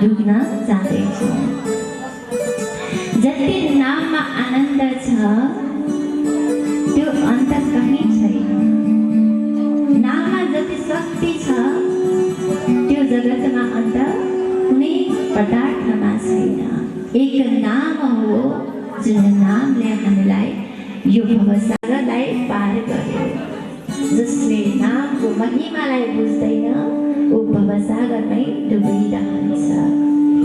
डुब्न जाँदैछौँ। जति नाममा आनन्द छ त्यो अन्त कहीँ छैन। नाममा जति शक्ति छ त्यो जगतमा अन्त कुनै पदार्थमा छैन। एक नाम हो जुन नामले हामीलाई यो भवसागरलाई पार गर्यो। जसले नामको महिमालाई बुझ्दैन ऊ भवसागरमै डुबिरहन्छ।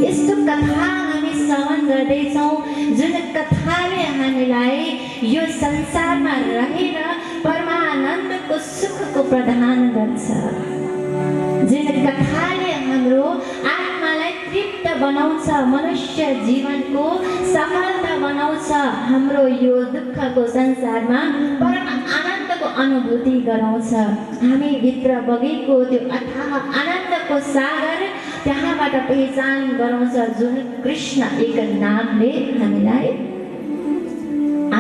यस्तो कथा हामी श्रवण गर्दैछौँ जुन कथाले हामीलाई यो संसारमा रहेर परमानन्दको सुखको प्रदान गर्छ। जुन कथाले हाम्रो आत्मालाई तृप्त बनाउँछ, मनुष्य जीवनको सफलता बनाउँछ, हाम्रो यो दुःखको संसारमा परम आनन्दको अनुभूति गराउँछ। हामी भित्र बगेको त्यो अथाह आनन्दको सागर त्यहाँबाट पहिचान गराउँछ जुन कृष्ण एक नामले हामीलाई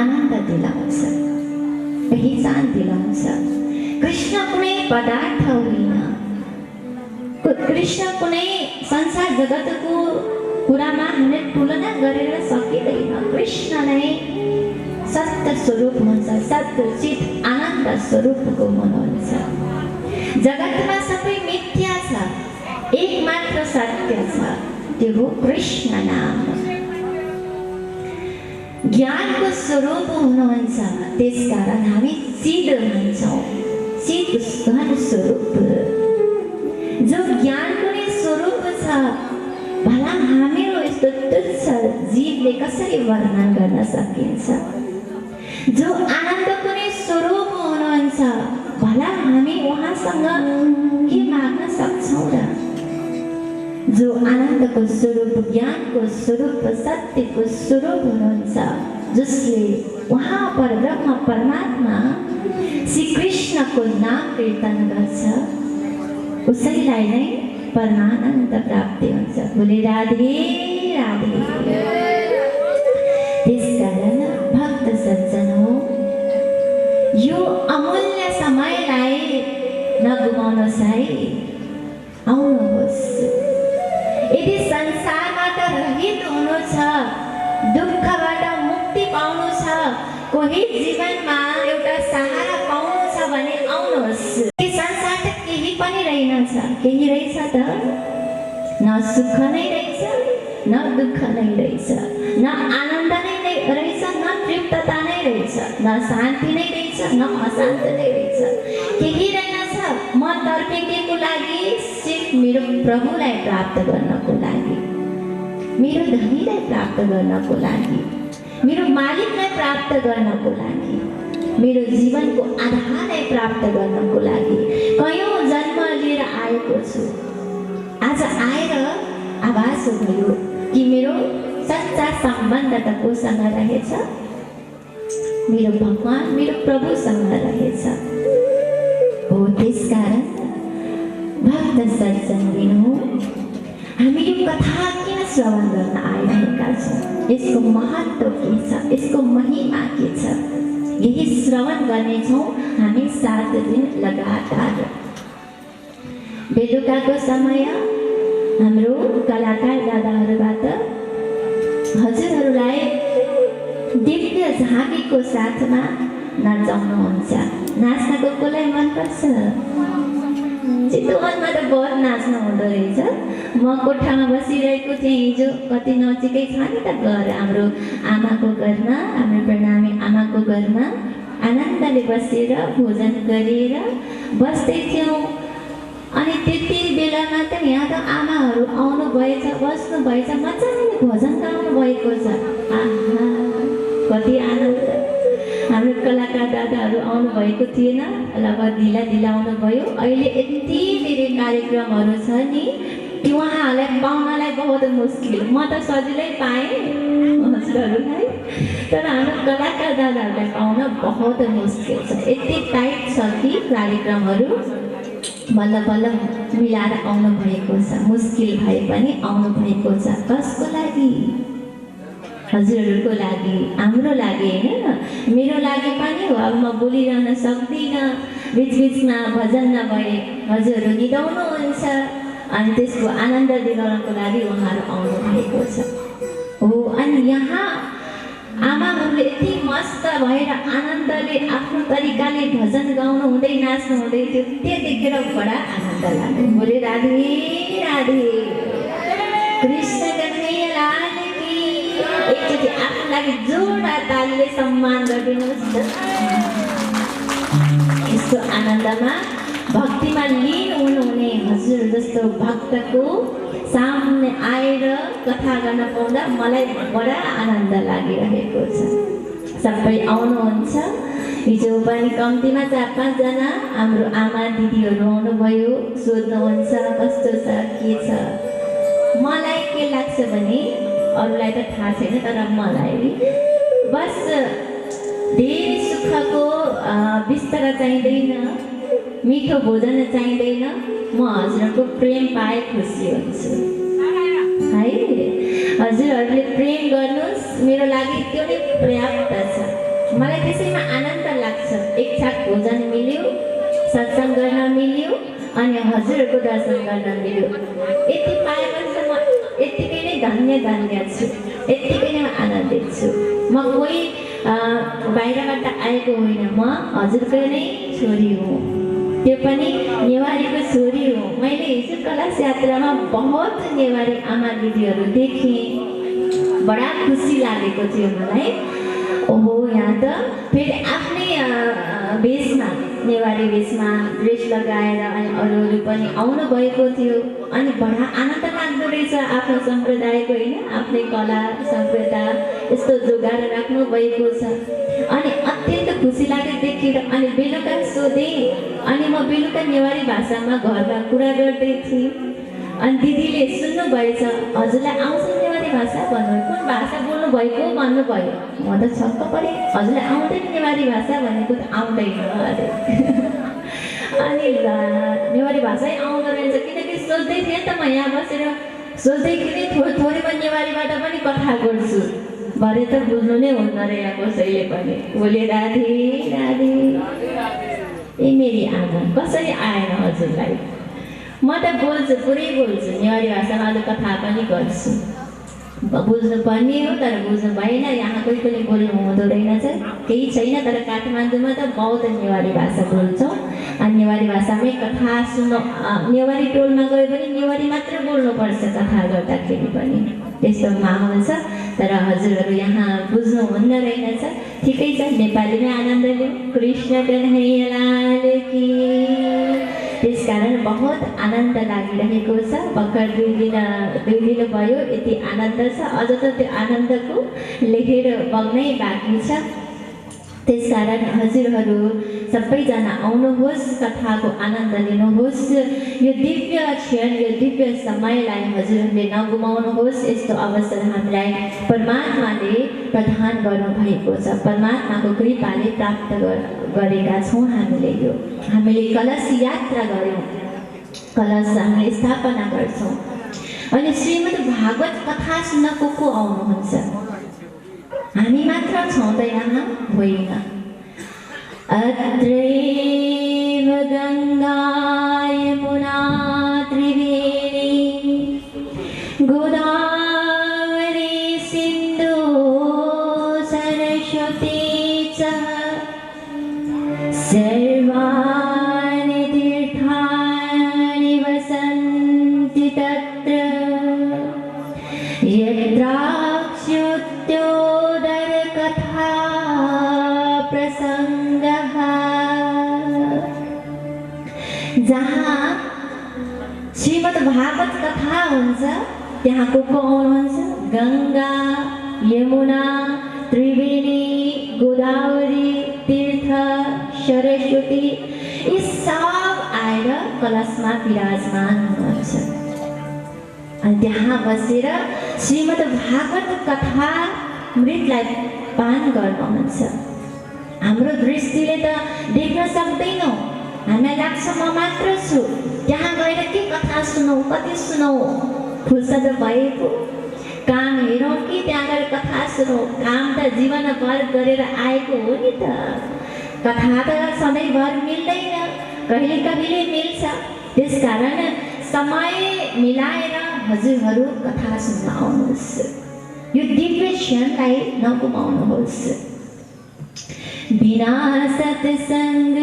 आनन्द दिलाउँछ, पहिचान दिलाउँछ। कृष्ण कुनै पदार्थ होइन, कृष्ण कुनै संसार जगतको कुरामा हामीले तुलना गरेर सकिँदैन। कृष्ण नै सत्य स्वरूप हुन्छ, सत्य चित आनन्द स्वरूपको हुनुहुन्छ। जगतमा सबै मिथ्या छ, एक मात्र सत्य छ, त्यो हो कृष्ण नाम। ज्ञानको स्वरूप हुनुहुन्छ, त्यसकारण हामी चिद भन्छौँ, चिद स्वरूप। जो ज्ञानको नै स्वरूप छ, भला हामीहरू यस्तो तुच्छ जीवले कसरी वर्णन गर्न सकिन्छ? जो आनन्दको नै स्वरूप हुनुहुन्छ, भला हामी उहाँसँग के माग्न सक्छौँ र? जो आनन्दको स्वरूप, ज्ञानको स्वरूप, सत्यको स्वरूप हुनुहुन्छ, जसले उहाँ परब्रह्म परमात्मा श्री कृष्णको नाम कीर्तन गर्छ, उसैलाई नै परमानन्द प्राप्ति हुन्छ। बोले राधे राधे। त्यसकारण भक्त सज्जन हो, यो अमूल्य समयलाई नगुमाउनुहोस् है, आउनुहोस्। यदि संसारबाट रहित हुनु छ, दुःखबाट मुक्ति पाउनु छ, कोही जीवनमा एउटा सहारा पाउनु छ भने आउनुहोस्। कि संसार त केही पनि रहेनछ, केही रहेछ त? न सुख नै रहेछ, न दुःख नै रहेछ, न आनन्द नै रहेछ, न तृप्तता नै रहेछ, न शान्ति नै रहेछ, न अशान्त नै रहेछ, केही रहेनछ। म तर्पिएको लागि सिर्फ मेरो प्रभुलाई प्राप्त गर्नको लागि, मेरो धनीलाई प्राप्त गर्नको लागि, मेरो मालिकलाई प्राप्त गर्नको लागि, मेरो जीवनको आधारलाई प्राप्त गर्नको लागि कयौं जन्म लिएर आएको छु। आज आएर आभास भयो कि मेरो सच्चा सम्बन्ध त कोसँग रहेछ? मेरो भगवान, मेरो प्रभुसँग रहेछ। हो त्यसकारण भक्त सज्जनहरू, हामी यो कथा किन श्रवण गर्न आइरहेका छौँ? यसको महत्त्व के छ? यसको महिमा के छ? यही श्रवण गर्नेछौँ हामी 7 दिन लगातार। बेलुकाको समय हाम्रो कलाकार दादाहरूबाट हजुरहरूलाई दिव्य झाँकीको साथमा नचाउनुहुन्छ। नाच्नको कसलाई मनपर्छ? चितवनमा त बहुत नाच्नु हुँदो रहेछ। म कोठामा बसिरहेको थिएँ हिजो, कति नजिकै छ नि त घर, हाम्रो आमाको घरमा, हाम्रो प्रणामी आमाको घरमा आनन्दले बसेर भोजन गरेर बस्दै थियौँ। अनि त्यति बेलामा त यहाँ त आमाहरू आउनु भएछ, बस्नु भएछ, मजाले भोजन गाउनु भएको छ। आहा कति आनन्द! हाम्रो कलाकार दादाहरू आउनु भएको थिएन, लगभग ढिला ढिला आउनुभयो। अहिले यति धेरै कार्यक्रमहरू छ नि कि उहाँहरूलाई पाउनलाई बहुत मुस्किल। म त सजिलै पाएँ हजुरहरूलाई, तर हाम्रो कलाकार दादाहरूलाई पाउन बहुत मुस्किल छ। यति टाइट छ कि कार्यक्रमहरू बल्ल बल्ल मिलाएर आउनु भएको छ। मुस्किल भए पनि आउनु भएको छ। कसको लागि? हजुरहरूको लागि, हाम्रो लागि होइन, मेरो लागि पनि हो। अब म बोलिरहन सक्दिनँ, बिचबिचमा भजन नभए हजुरहरू निदाउनुहुन्छ। अनि त्यसको आनन्द दिलाउनको लागि उहाँहरू आउनु भएको छ। हो, अनि यहाँ आमाहरूले यति मस्त भएर आनन्दले आफ्नो तरिकाले भजन गाउनु हुँदै नाच्नु हुँदै थियो, त्यो देखेर बडा आनन्द लाग्यो। बोले राधे राधे कृष्ण कन्हैया लाल की। एकचोटि आफ्नो लागि जोडा तालले सम्मान गरिदिनुहोस् त। यस्तो आनन्दमा भक्तिमा लीन हुनुहुने हजुर जस्तो भक्तको सामने आएर कथा गर्न पाउँदा मलाई बडा आनन्द लागिरहेको छ। सबै आउनुहुन्छ, हिजो पनि कम्तीमा 4-5 जना हाम्रो आमा दिदीहरू आउनुभयो, सोध्नुहुन्छ कस्तो छ के छ। मलाई के लाग्छ भने अरूलाई त थाहा छैन, तर मलाई बस धेरै सुखको बिस्तर चाहिँदैन, मिठो भोजन चाहिँदैन, म हजुरहरूको प्रेम पाए खुसी हुन्छु है। हजुरहरूले प्रेम गर्नुहोस्, मेरो लागि त्यो नै पर्याप्त छ। मलाई त्यसैमा आनन्द लाग्छ। एक छाक भोजन मिल्यो, सत्सङ्ग गर्न मिल्यो, अनि हजुरहरूको दर्शन गर्न मिल्यो। यति पाएपछि म यत्तिकै नै धन्य छु, यत्तिकै नै आनन्दित छु। म कोही बाहिरबाट आएको होइन, म हजुरकै नै छोरी हुँ, त्यो पनि नेवारीको छोरी हो। मैले हिजो कलश यात्रामा बहुत नेवारी आमा दिदीहरू देखेँ, बडा खुसी लागेको थियो मलाई। ओहो, यहाँ त फेरि आफ्नै भेषमा, नेवारी भेषमा ड्रेस लगाएर अनि अरू पनि आउनु भएको थियो। अनि बडा आनन्द लाग्दो रहेछ आफ्नो सम्प्रदायको, होइन, आफ्नै कला सभ्यता यस्तो जोगाएर राख्नु भएको छ। अनि अत्यन्त खुसी लाग्यो देखेर। अनि बेलुका सोधेँ, अनि म बेलुका नेवारी भाषामा घरमा कुरा गर्दै थिएँ। अनि दिदीले सुन्नुभएछ, हजुरलाई आउँछ नेवारी भाषा भन्नु, कुन भाषा बोल्नु भएको भन्नुभयो। म त छक्क परेँ, हजुरलाई आउँदैन नेवारी भाषा भनेको त आउँदैन अरे। अनि नेवारी भाषै आउँदो रहेछ, किनकि सोच्दै थिएँ त म यहाँ बसेर सोच्दैखेरि थोरै म नेवारीबाट पनि कथा गर्छु, भरे त बुझ्नु नै हुन्न रे यहाँ कसैले पनि। बोले राधे राधे। ए मेरी आमा, कसरी आएन हजुरलाई? म त बोल्छु, पुरै बोल्छु नेवारी भाषामा, अझ कथा पनि गर्छु। बुझ्नु पर्ने हो तर बुझ्नु भएन। यहाँ कोही पनि बोल्नु हुँदो रहेनछ, केही छैन। तर काठमाडौँमा त बहुत नेवारी भाषा बोल्छौँ। अनि नेवारी भाषामै कथा सुन्नु, नेवारी टोलमा गयो भने नेवारी मात्र बोल्नुपर्छ कथा गर्दाखेरि पनि, त्यस्तो माहौल छ। तर हजुरहरू यहाँ बुझ्नुहुन्न रहेनछ, ठिकै छ, नेपालीमै आनन्द लिऊ। कृष्ण कन्हैया लाल की। त्यसकारण बहुत आनन्द लागिरहेको छ। भर्खर 2 दिन भयो, यति आनन्द छ। अझ त त्यो आनन्दको लेखेर बग्नै बाँकी छ। त्यसकारण हजुरहरू सबैजना आउनुहोस्, कथाको आनन्द लिनुहोस्। यो दिव्य क्षण, यो दिव्य समयलाई हजुरहरूले नगुमाउनुहोस्। यस्तो अवसर हामीलाई परमात्माले प्रदान गर्नुभएको छ, परमात्माको कृपाले प्राप्त गरेका छौँ हामीले। यो हामीले कलश यात्रा गऱ्यौँ, कलश हामीले स्थापना गर्छौँ। अनि श्रीमद् भागवत कथा सुन्न को आउनुहुन्छ? हामी मात्र छौँ त यहाँ? होइन। अत्रैव गङ्गा यमुना त्रिवेणी गोदावरी सिन्धु सरस्वती च सर्वाणि तीर्थानि वसन्ति तत्र यत्राच्युत्योदर कथा प्रसङ्गः। जहाँ श्रीमद् भागवत कथा हुन्छ त्यहाँ को आउनुहुन्छ? गङ्गा, यमुना, त्रिवेणी, गोदावरी, तीर्थ, सरस्वती, यी सब आएर कलशमा विराजमान हुनुहुन्छ। अनि त्यहाँ बसेर श्रीमद् भागवत कथा मृतलाई पान गर्नुहुन्छ। हाम्रो दृष्टिले त देख्न सक्दैनौँ, हामीलाई लाग्छ म मात्र छु, त्यहाँ गएर के कथा सुनौ, कति सुनौ, फुर्सद भएको काम हेरौँ कि त्यहाँ गएर कथा सुनौ? काम त जीवनभर गरेर आएको हो नि त। कथा त सधैँभर मिल्दैन, कहिले कहिले मिल्छ। त्यसकारण समय मिलाएर हजुरहरू कथा सुन्न आउनुहोस्। यो दिव्य क्षणलाई नगुमाउनुहोस्। बिना सत्संग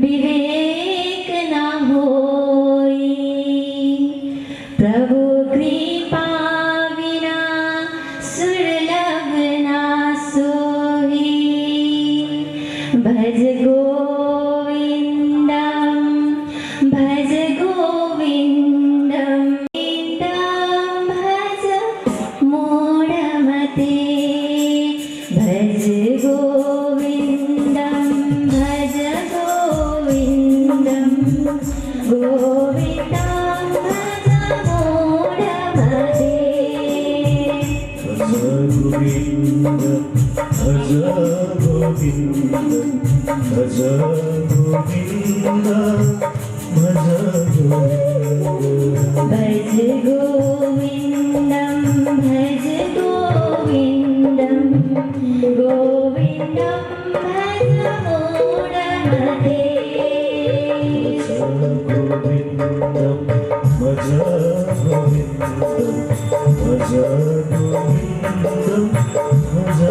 विवेक न होई, प्रभु कृपा बिना सुरलभ न सोई। भज गोविंदम भज गोविंदम भज मूढ़मते। भज गोविंदम भज गोविंदम गोविंदम भज मूढ़मते। भज गोविंद भज गोविंद भज गोविंद भज गोविंद। भज गोविंदम भज गोविंदम गोविंदम भज मूढ़मते। भज गोविंदम भज गोविंदम भज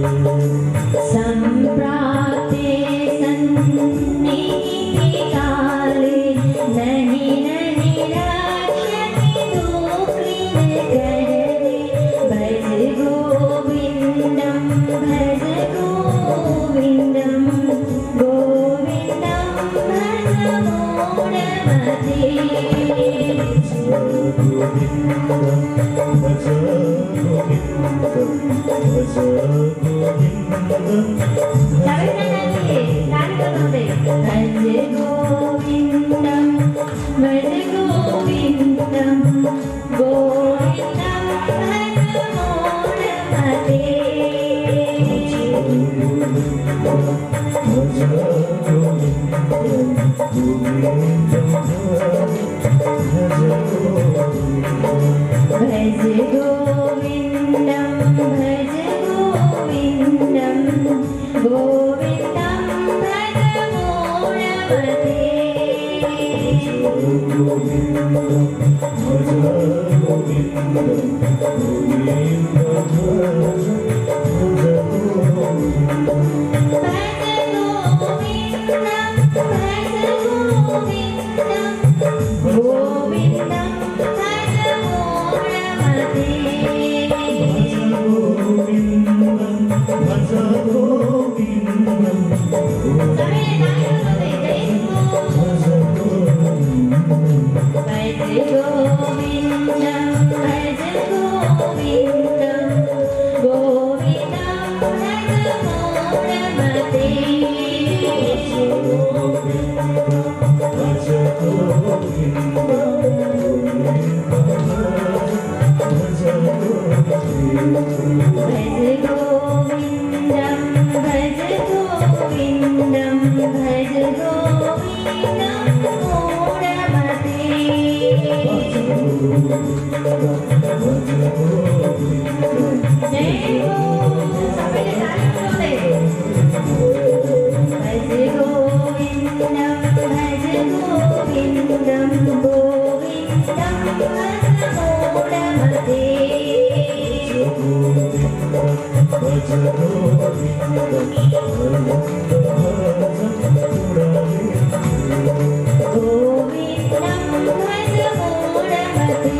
गोविंदम। संप्राप्ते सन्निहिते काले नहीं नहीं रक्षति दुःखिनकरे। भज गोविंदम भज गोविंदम गोविंदम भज मूढ़मते। भज गोविंदम भज गोविंदम भज गोविंदम भज गोविंदम गोविंदम भज मूढ़मते। भज गोविंदम गोविंदम भज गोविंदम। भज गोविंदम भज गोविंदम गोविंदम भज मूढ़मते। भज गोविंदम गोविंदम भज गोविंदम। भज गोविंदम भज गोविंदम गोविंदम भज मूढ़मते। भज गोविंदम सभी नाम बोले जय हो। भज गोविंदम भज गोविंदम भज गोविंदम गोविंदम भज मूढ़मते। भज गोविंदम भज गोविंदम। भज गोविंदम भज गोविंदम भज गोविंदम मूढ़मते। जय हो। सभी ताली बजाते। भज गोविंदम भज गोविंदम गोविंदम भज मूढ़मते। भज गोविंदम भज मूढ़मते। गोविंदम भज मूढ़मते।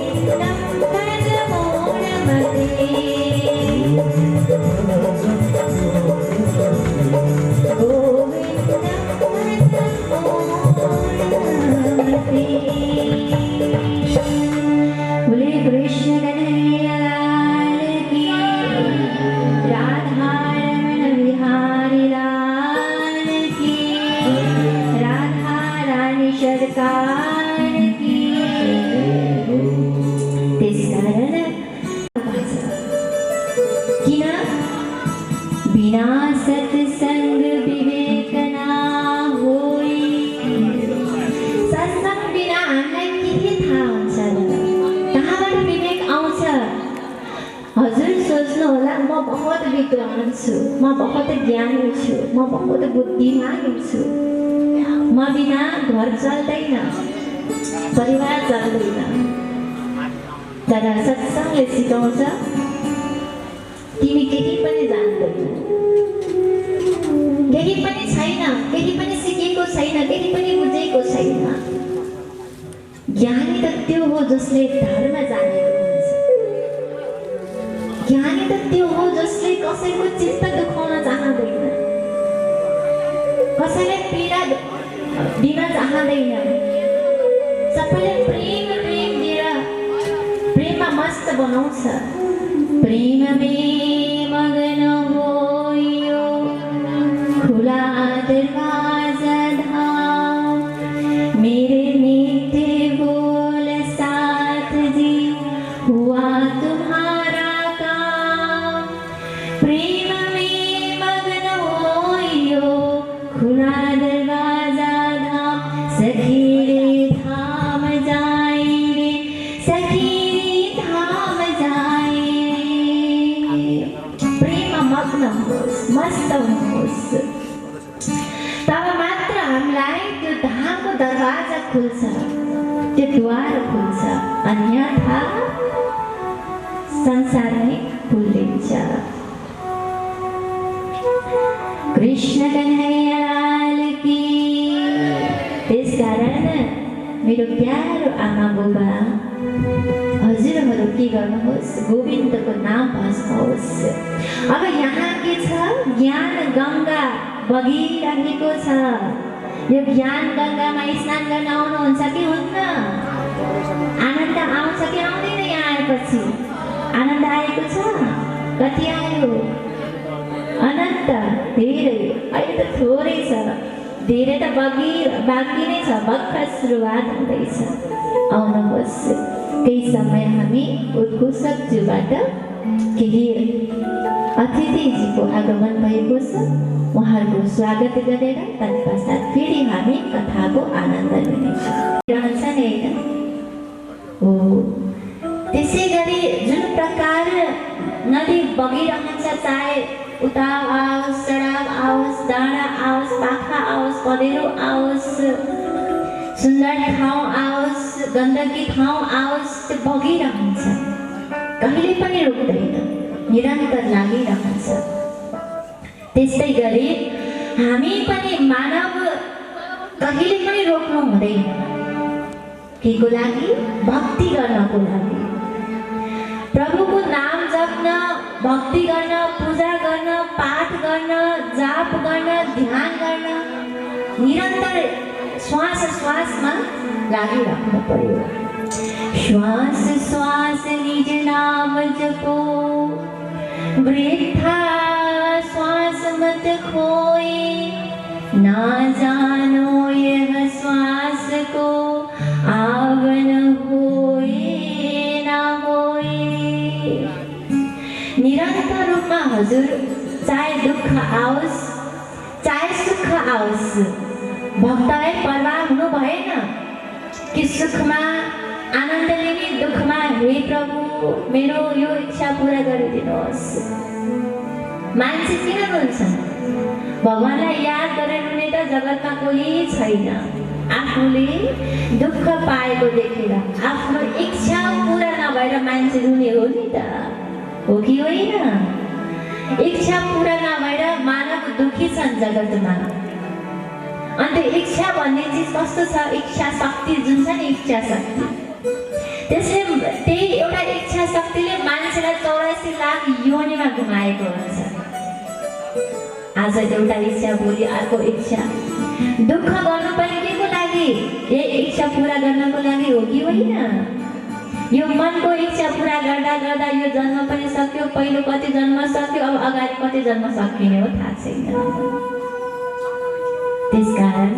गोविंदम भज मूढ़मते। बोले कृष्ण कन्हैया लाल की, राधा रमण बिहारी लाल की, राधा रानी सरकार की। त्यस कारण किन बिना सत्संग विवेक ना होई। सत्संग बिना हामीलाई के थाहा हुन्छ र? कहाँबाट विवेक आउँछ? हजुर सोच्नु होला, म बहुत विद्वान छु, म बहुत ज्ञानी छु, म बहुत बुद्धिमान छु, म बिना घर चल्दैन, परिवार चल्दैन। तर सत्संगले सिकाउँछ तिमी केही पनि जान्दैनौ, केही पनि छैन, केही पनि सिकेको छैन, केही पनि बुझेको छैन। ज्ञानी त त्यो हो जसले धर्म जानेको हुन्छ। ज्ञानी त त्यो हो जसले कसैको चित्त दुखाउन चाहँदैन, कसैलाई पीडा दिन चाहँदैन, सबैलाई प्रेम प्रेम दिएर प्रेममा मस्त बनाउँछ। प्रेममे मगन होइयो खुला दरवाजा धाम, मेरे मीठे बोल साथ जी हुआ तुम्हारा काम। प्रेम में मगन होइयो खुला दरवाजा धाम, सखी रे धाम जाए रे, सखी रे धाम जाए रे। प्रेम मग्न होस्, मस्त होस्, तब मात्र हामीलाई त्यो धामको दरवाजा खुल्छ, त्यो द्वार खुल्छ, अन्यथा संसार नै खुल्लिन्छ। कृष्ण कन्हैया लाल की। त्यसकारण मेरो प्यारो आमा बुबा हजुरहरू के गर्नुहोस्, गोविन्दको नाम भस्नुहोस्। अब यहाँ के छ, ज्ञान गङ्गा बगिरहेको छ। यो ज्ञान गङ्गामा स्नान गर्न आउनुहुन्छ कि हुन्न? आनन्द आउँछ कि आउँदैन? यहाँ आएपछि आनन्द आएको छ? कति आयो? अनन्त, धेरै। अहिले त थोरै छ, धेरै त बाँकी नै छ, भर्खर सुरुवात हुँदैछ। आउनुहोस्, केही समय हामी उद्घोषकज्यूबाट केही अतिथिजीको आगमन भएको छ, उहाँहरूको स्वागत गरेर तत्पश्चात फेरि हामी कथाको आनन्द लिनेछौँ। रहन्छ नि होइन? हो, त्यसै गरी जुन प्रकार नदी बगिरहन्छ, चाहे उता आओस्, सडक आओस्, डाँडा आओस्, पाखा आओस्, पँधेरो आओस्, सुन्दर ठाउँ आओस्, गन्दगी ठाउँ आओस्, त्यो बगिरहन्छ, कहिले पनि रोक्दैन, निरन्तर लागिरहन्छ। त्यस्तै गरी हामी पनि मानव कहिले पनि रोक्नु हुँदैन। केको लागि? भक्ति गर्नको लागि, प्रभुको नाम जप्न, भक्ति गर्न, पूजा गर्न, पाठ गर्न, जाप गर्न, ध्यान गर्न, निरन्तर श्वास श्वासमा लागिराख्नु पर्यो। श्वास श्वास निज नाम जपो, वृथा श्वास मत खोए, ना जानो यह श्वास को आवन होए ना होए। निरन्तर रूपमा हजुर चाहे दुःख आओस्, चाहे सुख आओस्, भक्तलाई परवाह हुनु भएन कि सुखमा आनन्द लिने, दुःखमा हे प्रभु मेरो यो इच्छा पूरा गरिदिनुहोस्। मान्छे किन रुन्छन्? भगवानलाई याद गरेर रुने त जगतमा कोही छैन। आफूले दुःख पाएको देखेर, आफ्नो इच्छा पूरा नभएर मान्छे रुने हो नि त, हो कि होइन? इच्छा पूरा नभएर मानव दुखी छन् जगतमा। अन्त इच्छा भन्ने चिज कस्तो छ? इच्छा शक्ति जुन छ नि, इच्छा शक्ति, त्यसले त्यही एउटा इच्छा शक्तिले मान्छेलाई 84 लाख योनिमा घुमाएको हुन्छ। आज एउटा इच्छा, भोलि अर्को इच्छा। दुःख गर्नु पनि केको लागि? यही इच्छा पूरा गर्नको लागि हो कि होइन? यो मनको इच्छा पूरा गर्दा गर्दा यो जन्म पनि सक्यो, पहिलो कति जन्म सक्यो, अब अगाडि कति जन्म सकिने हो थाहा छैन। त्यसकारण